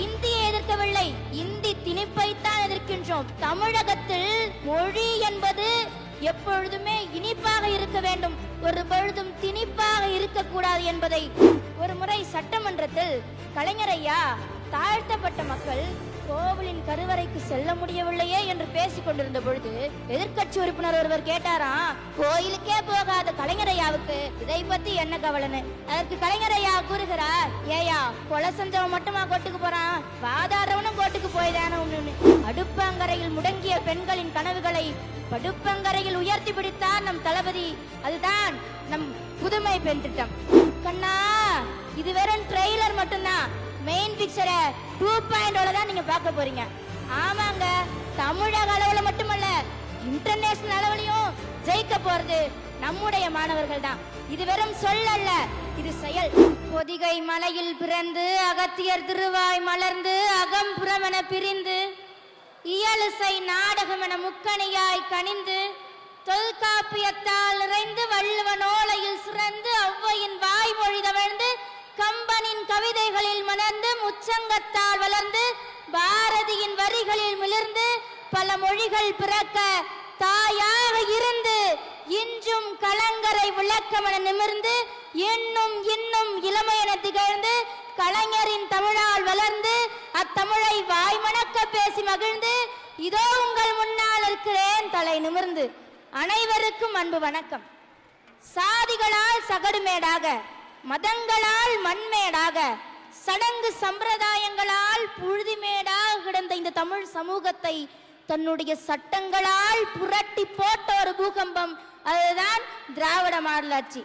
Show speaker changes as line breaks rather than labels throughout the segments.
இந்தியை எதிர்க்கவில்லை, இந்தி திணிப்பைத்தான் எதிர்க்கின்றோம். தமிழகத்தில் மொழி என்பது எப்பொழுதுமே இனிப்பாக இருக்க வேண்டும், ஒரு பொழுதும் திணிப்பாக இருக்கக்கூடாது என்பதை ஒரு முறை சட்டமன்றத்தில் கலைஞர் ஐயா தாழ்த்தப்பட்ட மக்கள் கோவிலின் கருவறைக்கு செல்ல முடியவில்லையே என்று பேசிக் கொண்டிருந்த பொழுது எதிர்கட்சி உறுப்பினர் ஒருவர் கேட்டாராம், கோயிலுக்கே போகாத கலைஞர் ஐயாவுக்கு இதை பத்தி என்ன கவலைன்னு. அதற்கு கலைஞர் ஐயா கூறுகிறார், ஏயா கொலை செஞ்சவன் மட்டுமா கோட்டுக்கு போறான், வாதாடுறவனும் கோட்டுக்கு போய்தான ஒண்ணு. அடுப்பங்கரையில் முடங்கிய பெண்களின் கனவுகளை படுப்பங்கரையில் உயர்த்தி பிடித்தார் நம் தளபதி. அதுதான் நம் புதுமை பெண் திட்டம். கண்ணா, இது வெறும் ட்ரெய்லர் மட்டும்தான், மெயின் பிக்சரை 2.0 தான் நீங்க பார்க்க போறீங்க. ஆமாங்க, தமிழக அளவுல மட்டுமல்ல, இன்டர்நேஷனல் அளவுலயும் ஜெயிக்க போறது நம்முடைய மாணவர்கள் தான். இது வெறும் சொல் அல்ல, இது செயல். பொதிகை மலையில் பிறந்து அகத்தியர் திருவாய் மலர்ந்து அகம்புறமென பிரிந்து இயலுசை நாடகம் என முக்கணியாய் கனிந்து தொல்காப்பியத்தால் நிறைந்து வள்ளுவனோலையில் சிறந்து ஔவையின் வாய்மொழி தவழ்ந்து கம்பனின் கவிதைகளில் மலர்ந்து முச்சங்கத்தால் வளர்ந்து பாரதியின் வரிகளில் மிளர்ந்து பல மொழிகள் பிறக்க தாயாக இருந்து இன்றும் கலங்கரை விளக்கமென நிமிர்ந்து இன்னும் இன்னும் இளமையென திகழ்ந்து கலைஞரின் தமிழால் வளர்ந்து அத்தமிழை வாய்மணக்க பேசி மகிழ்ந்து இதோ உங்கள் முன்னால் இருக்கிறேன் தலை நிமிர்ந்து. அனைவருக்கும் அன்பு வணக்கம். சாதிகளால் சகடுமேடாக, மதங்களால் மண்மேடாக, சடங்கு சம்பிரதாயங்களால் புழுதிமேடாக கிடந்த இந்த தமிழ் சமூகத்தை தன்னுடைய சட்டங்களால் புரட்டி போட்ட ஒரு பூகம்பம், அதுதான் திராவிட மாடலாட்சி.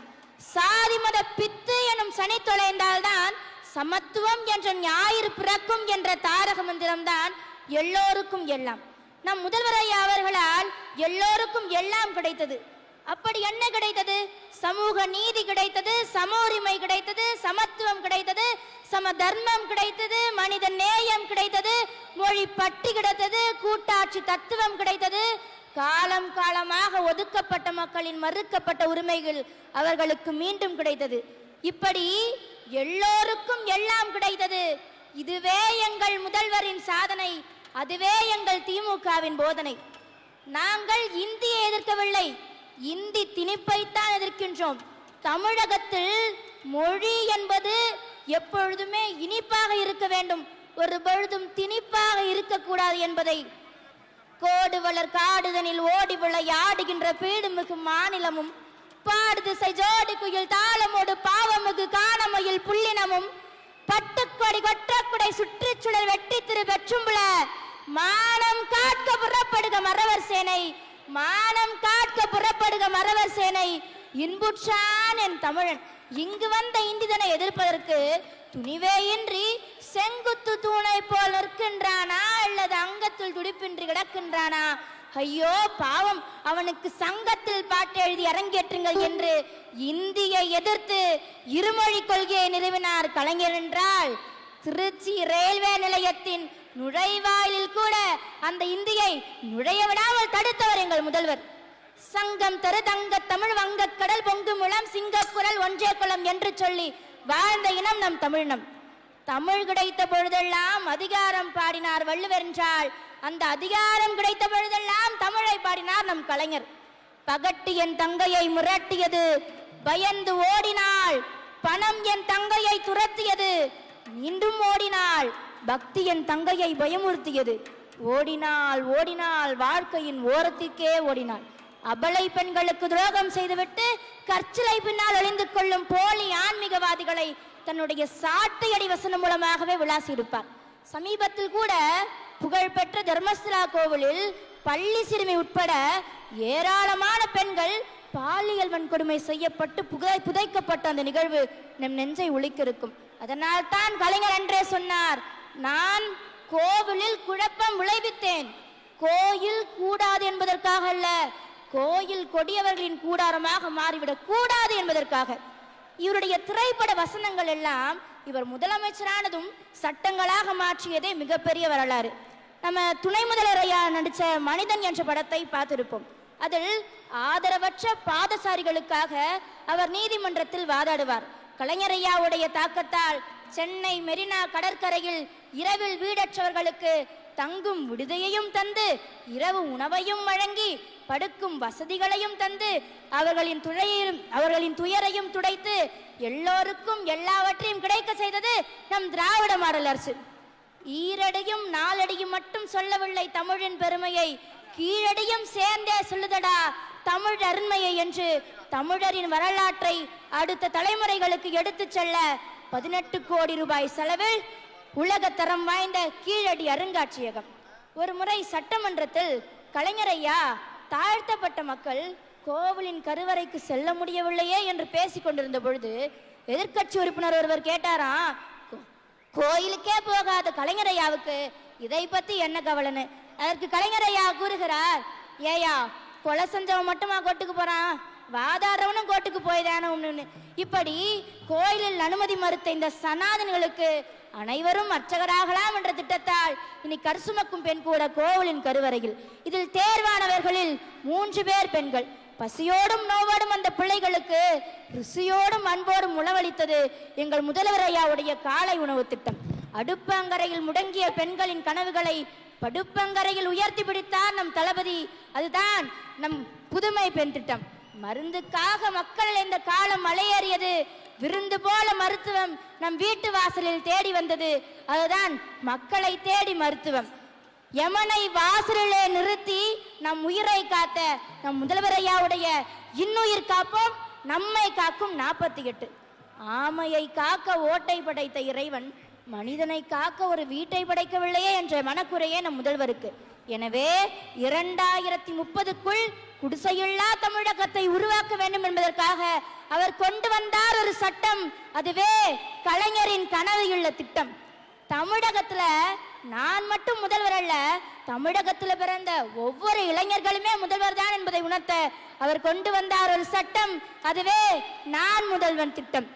சாதி மத பித்து எனும் சனி தொலைந்தால்தான் சமத்துவம் என்ற ஞாயிறு பிறக்கும் என்ற தாரக மந்திரம்தான் எல்லோருக்கும் எல்லாம். நம் முதல்வர் ஐயா அவர்களால் எல்லோருக்கும் எல்லாம் கிடைத்தது. அப்படி என்ன கிடைத்தது? சமூக நீதி கிடைத்தது, சம உரிமை கிடைத்தது, சமத்துவம் கிடைத்தது, சம தர்மம் கிடைத்தது, மனித நேயம் கிடைத்தது, மொழி பட்டி கிடைத்தது, கூட்டாட்சி தத்துவம் கிடைத்தது. காலம் காலமாக ஒதுக்கப்பட்ட மக்களின் மறுக்கப்பட்ட உரிமைகள் அவர்களுக்கு மீண்டும் கிடைத்தது. இப்படி எல்லோருக்கும் எல்லாம் கிடைத்தது. இதுவே எங்கள் முதல்வரின் சாதனை, அதுவே எங்கள் திமுகவின் போதனை. நாங்கள் இந்தியை எதிர்க்கவில்லை, இந்தி திணிப்பைத்தான் எதிர்க்கின்றோம். தமிழகத்தில் மொழி என்பது எப்பொழுதுமே இனிப்பாக இருக்க வேண்டும், ஒரு பொழுதும் திணிப்பாக இருக்கக்கூடாது என்பதை கோடு வளர் காடுதனில் ஓடி விளையாடுகின்ற பீடுமிகு மாநிலமும் பாடு திசை ஜோடி குயில் தாளமோடு பாவமிகு காணமையில் புள்ளினமும் பட்டுக்கொடி கொற்றக்குடை சுற்றுச்சுழல் வெட்டி திரு பெற்றும்புல மானம் காட்க புறப்படுக மறவர் சேனை, மானம் காட்க புறப்படுக மறவர் சேனை இன்புற்றான் என் தமிழன். இங்கு வந்த இந்திதனை எதிர்ப்பதற்கு துணிவே இன்றி செங்குத்து தூணை போல் நிற்கின்றானா அல்லது அங்கத்தில் துடிப்பின்றி கிடக்கின்றானா? ஐயோ பாவம், அவனுக்கு சங்கத்தில் பாட்டு எழுதி அரங்கேற்றுங்கள் என்று இந்தியை எதிர்த்து இருமொழி கொள்கையை நிறுவினார் கலைஞர் என்றால், திருச்சி ரயில்வே நிலையத்தின் நுழைவாயிலில் கூட அந்த இந்தியை நுழைய விடாமல் தடுத்தவர் எங்கள் முதல்வர். சங்கம் தரு தங்க தமிழ் வங்க கடல் பொங்கு முழம் சிங்கக்குரல் ஒன்றே குலம் என்று சொல்லி வாழ்ந்த இனம் நம் தமிழினம். தமிழ் கிடைத்த பொழுதெல்லாம் அதிகாரம் பாடினார் வள்ளுவர் என்றால், அந்த அதிகாரம் கிடைத்த பொழுதெல்லாம் தமிழை பாடினார் நம் கலைஞர். பகட்டு என் தங்கையை முரட்டியது, பயந்து ஓடினாள். பணம் என் தங்கையை துரத்தியது, மீண்டும் ஓடினாள். பக்தி என் தங்கையை பயமுறுத்தியது, ஓடினாள் ஓடினாள், வாழ்க்கையின் ஓரத்திற்கே ஓடினாள். அபலை பெண்களுக்கு துரோகம் செய்துவிட்டு கற்சிலை பின்னால் ஒளிந்து கொள்ளும் போலி ஆன்மீகவாதிகளை தன்னுடைய சாட்டை அடி வசனம் மூலமாகவே விளாசி இருப்பார். சமீபத்தில் கூட புகழ்பெற்ற தர்மஸ்தலா கோவிலில் பள்ளி சிறுமி உட்பட ஏராளமான பெண்கள் பாலியல் வன்கொடுமை செய்யப்பட்டு புதைக்கப்பட்ட அந்த நிகழ்வு நம் நெஞ்சை உளிக்கிருக்கும். அதனால் தான் கலைஞர் அன்றே சொன்னார், நான் கோவிலில் குழப்பம் விளைவித்தேன், கோயில் கூடாது என்பதற்காக அல்ல, கோயில் கொடியவர்களின் கூடாரமாக மாறிவிடக் கூடாது என்பதற்காக. இவருடைய திரைப்பட வசனங்கள் எல்லாம் இவர் முதலமைச்சரானதும் சட்டங்களாக மாற்றியதே மிகப்பெரிய வரலாறு. நம்ம துணை முதல்வர் ஐயா நடித்த மனிதன் என்ற படத்தை பார்த்திருப்போம். அதில் ஆதரவற்ற பாதசாரிகளுக்காக அவர் நீதிமன்றத்தில் வாதாடுவார். கலைஞர் ஐயாவுடைய தாக்கத்தால் சென்னை மெரினா கடற்கரையில் இரவில் வீடற்றவர்களுக்கு தங்கும் விடுதியையும் தந்து இரவு உணவையும் வழங்கி படுக்கும் வசதிகளையும் தந்து அவர்களின் துயரையும் துடைத்து எல்லோருக்கும் எல்லாவற்றையும் கிடைக்க செய்தது நம் திராவிட மாடல் அரசு. ஈரடியும் நாலடியும் மட்டும் சொல்லவில்லை தமிழின் பெருமையை, கீழடியும் சேர்ந்தே சொல்லுதடா தமிழ் அருண்மையை என்று தமிழரின் வரலாற்றை அடுத்த தலைமுறைகளுக்கு எடுத்துச் செல்ல 18 கோடி ரூபாய் செலவில் உலக தரம் வாய்ந்த கீழடி அருங்காட்சியகம். ஒரு முறை சட்டமன்றத்தில் கலைஞரையா தாழ்த்தப்பட்ட மக்கள் கோவிலின் கருவறைக்கு செல்ல முடியவில்லையே என்று பேசிக் கொண்டிருந்த பொழுது எதிர்க்கட்சி உறுப்பினர் ஒருவர் கேட்டாராம், கோயிலுக்கே போகாத கலைஞரையாவுக்கு இதை பத்தி என்ன கவலைன்னு. அதற்கு கலைஞரையா கூறுகிறார், ஏயா கொலை செஞ்சவன் மட்டுமா கோட்டுக்கு போறான், வாதாடுறவனும் கோட்டுக்கு போய்தானு. இப்படி கோயிலில் அனுமதி மறுத்த இந்த சனாதன்களுக்கு அனைவரும் அர்ச்சகராகலாம் என்ற திட்டத்தால் இனி கருசுமக்கும் பெண் கூட கோவிலின் கருவறையில். இதில் தேர்வானவர்களில் 3 பேர் பெண்கள். பசியோடும் நோவோடும் அந்த பிள்ளைகளுக்கு ருசியோடும் அன்போடும் உணவளித்தது எங்கள் முதல்வர் ஐயாவுடைய காலை உணவு திட்டம். அடுப்பங்கரையில் முடங்கிய பெண்களின் கனவுகளை படுப்பங்கரையில் உயர்த்தி பிடித்தார் நம் தளபதி. அதுதான் நம் புதுமை பெண் திட்டம். மருந்துக்காக மக்கள் இந்த காலம் மலையேறியது, விருந்து போல மருத்துவம் நம் வீட்டு வாசலில் தேடி வந்தது. அதுதான் மக்களை தேடி மருத்துவம். யமனை வாசலிலே நிறுத்தி நம் உயிரை காத்த நம் முதல்வர் ஐயாவுடைய இன்னுயிர் காப்போம் நம்மை காக்கும் 48. ஆமையை காக்க ஓட்டை படைத்த இறைவன் மனிதனை காக்க ஒரு வீட்டை படைக்கவில்லையே என்ற மனக்குறையே நம் முதல்வருக்கு. எனவே 2030க்குள் குடிசையில்லா தமிழகத்தை உருவாக்க வேண்டும் என்பதற்காக அவர் கொண்டு வந்தார் ஒரு சட்டம். அதுவே கலைஞரின் கனவுள்ள திட்டம். தமிழகத்துல நான் மட்டும் முதல்வர் அல்ல, தமிழகத்துல பிறந்த ஒவ்வொரு இளைஞர்களுமே முதல்வர் தான் என்பதை உணர்த்த அவர் கொண்டு வந்தார் ஒரு சட்டம். அதுவே நான் முதல்வன் திட்டம்.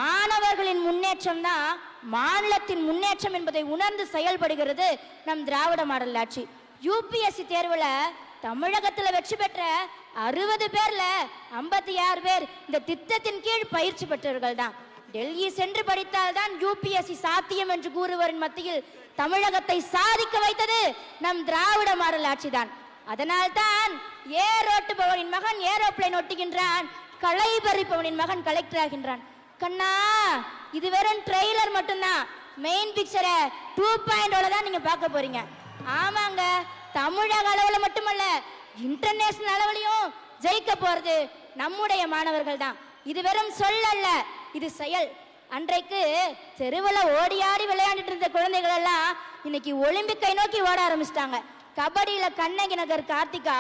மாணவர்களின் முன்னேற்றம் தான் மாநிலத்தின் முன்னேற்றம் என்பதை உணர்ந்து செயல்படுகிறது நம் திராவிட மாடல் ஆட்சி. யூபிஎஸ்சி தேர்வுல தமிழகத்துல வெற்றி பெற்ற 60 பேர்ல 56 பேர் இந்த திட்டத்தின் கீழ் பயிற்சி பெற்றவர்கள் தான். டெல்லி சென்று படித்தால் தான் யூபிஎஸ்சி சாத்தியம் என்று கூறுவரின் மத்தியில் தமிழகத்தை சாதிக்க வைத்தது நம் திராவிட மாடல் ஆட்சி தான். அதனால்தான் ஏரோட்டுபவனின் மகன் ஏரோப்ளைன் ஒட்டுகின்றான், களை பறிப்பவனின் மகன் கலெக்டர் ஆகின்றான். கண்ணா, இது வெறும் ட்ரெய்லர் மட்டும்தான். மெயின் பிக்சரை 2.0 தான் நீங்க பார்க்க போறீங்க. ஆமாங்க, தமிழக அளவுல மட்டுமல்ல இன்டர்நேஷனல் அளவுலையும் ஜெயிக்க போறது நம்முடைய மாணவர்கள் தான். இது வெறும் சொல் அல்ல, இது செயல். அன்றைக்கு தெருவில் ஓடி ஆடி விளையாண்டுட்டு இருந்த குழந்தைகள் எல்லாம் இன்னைக்கு ஒலிம்பிக்கை நோக்கி ஓட ஆரம்பிச்சிட்டாங்க. கபடியில கண்ணகி நகர் கார்த்திகா,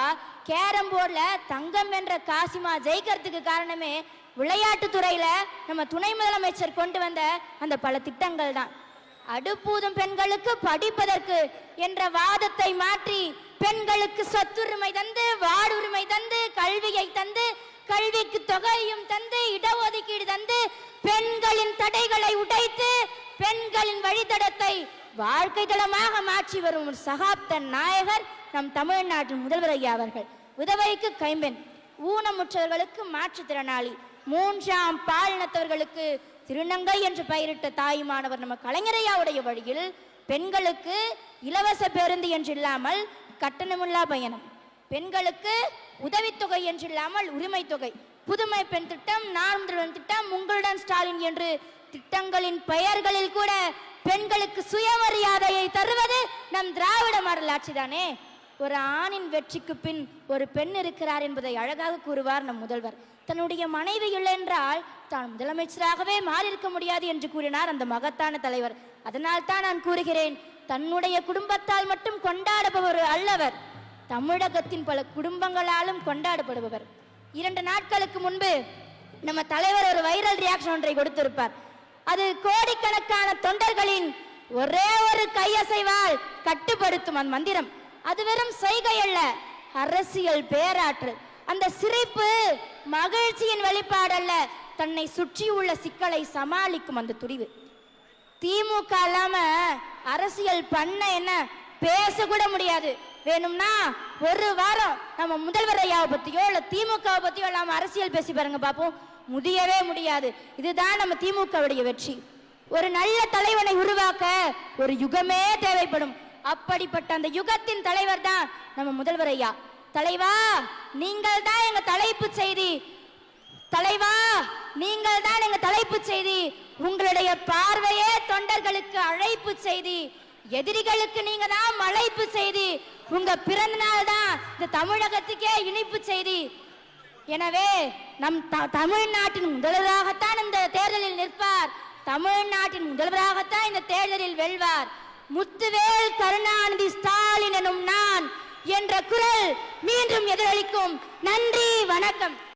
கேரம் போர்டுல தங்கம் என்ற காசிமா ஜெயிக்கிறதுக்கு காரணமே விளையாட்டு துறையில நம்ம துணை முதலமைச்சர் கொண்டு வந்த அந்த பல திட்டங்கள் தான். அடுப்பூதும் பெண்களுக்கு படிப்பதற்கு என்ற வாதத்தை மாற்றி பெண்களுக்கு சொத்துரிமை தந்து, வாடுரிமை தந்து, கல்வியை தந்து, கல்விக்கு தொகையும் தந்து, இடஒதுக்கீடு தந்து, பெண்களின் தடைகளை உடைத்து பெண்களின் வழித்தடத்தை வாழ்க்கை தளமாக மாற்றி வரும் ஒரு சகாப்த நாயகர் நம் தமிழ்நாட்டின் முதல்வர் ஐயா அவர்கள். உதவிக்கு கைம்பெண், ஊனமுற்றவர்களுக்கு மாற்றுத்திறனாளி, 3ஆம் பாலினத்தவர்களுக்கு திருநங்கை என்று பெயரிட்ட தாயுமானவர் நம்ம கலைஞரையாவுடைய வழியில் பெண்களுக்கு இலவச பேருந்து என்றில்லாமல் கட்டணமில்லா பயணம், பெண்களுக்கு உதவித்தொகை என்றில்லாமல் உரிமை தொகை, புதுமை பெண் திட்டம், நான் முதல்வன் திட்டம், உங்களுடன் ஸ்டாலின் என்று திட்டங்களின் பெயர்களில் கூட பெண்களுக்கு சுயமரியாதையை தருவது நம் திராவிட மாடல் ஆட்சிதானே. ஒரு ஆணின் வெற்றிக்கு பின் ஒரு பெண் இருக்கிறார் என்பதை அழகாக கூறுவார் நம் முதல்வர். தன்னுடைய மனைவி இல்லை என்றால் தான் முதலமைச்சராகவே மாறியிருக்க முடியாது என்று கூறினார் அந்த மகத்தான தலைவர். அதனால் தான் நான் கூறுகிறேன், தன்னுடைய குடும்பத்தால் மட்டும் கொண்டாடுபவர் அல்லவர், தமிழகத்தின் பல குடும்பங்களாலும் கொண்டாடப்படுபவர். 2 நாட்களுக்கு முன்பு நம்ம தலைவர் ஒரு வைரல் ரியாக்ஷன் ஒன்றை கொடுத்திருப்பார். அது கோடிக்கணக்கான தொண்டர்களின் ஒரே ஒரு கையசைவால் கட்டுப்படுத்தும் அந்த மந்திரம். அது வெறும் செய்கை அல்ல, அரசியல் பேராற்றல். அந்த சிரிப்பு மகிழ்ச்சியின் வெளிப்பாடு அல்ல, தன்னை சுற்றியுள்ள சிக்கலை சமாளிக்கும் அந்த துணிவு. திமுக இல்லாம அரசியல் பண்ண என்ன பேச கூட முடியாது. வேணும்னா ஒரு வாரம் நம்ம முதல்வர் ஐயாவை பத்தியோ இல்ல திமுகவை பத்தியோ இல்லாம அரசியல் பேசி பாருங்க பாப்போம், முடியவே முடியாது. இதுதான் நம்ம திமுகவுடைய வெற்றி. ஒரு நல்ல தலைவனை உருவாக்க ஒரு யுகமே தேவைப்படும். அப்படிப்பட்ட அந்த யுகத்தின் தலைவர் தான் நம்ம முதல்வர் ஐயா. தலைவா, நீங்கள் தான் எங்க தலைப்பு செய்தி. தலைவா, நீங்கள் தான் எங்க தலைப்பு செய்தி. உங்களுடைய பார்வையே தொண்டர்களுக்கு அழைப்பு செய்தி. எதிரிகளுக்கு நீங்க தான் அழைப்பு செய்தி. உங்க பிறந்த நாள் தான் இந்த தமிழகத்துக்கே இனிப்பு செய்தி. எனவே நம் தமிழ்நாட்டின் முதல்வராகத்தான் இந்த தேர்தலில் நிற்பார். தமிழ்நாட்டின் முதல்வராகத்தான் இந்த தேர்தலில் வெல்வார். முத்துவேல் கருணாநிதி ஸ்டாலின் எனும் நான் என்ற குரல் மீண்டும் எதிரொலிக்கும். நன்றி, வணக்கம்.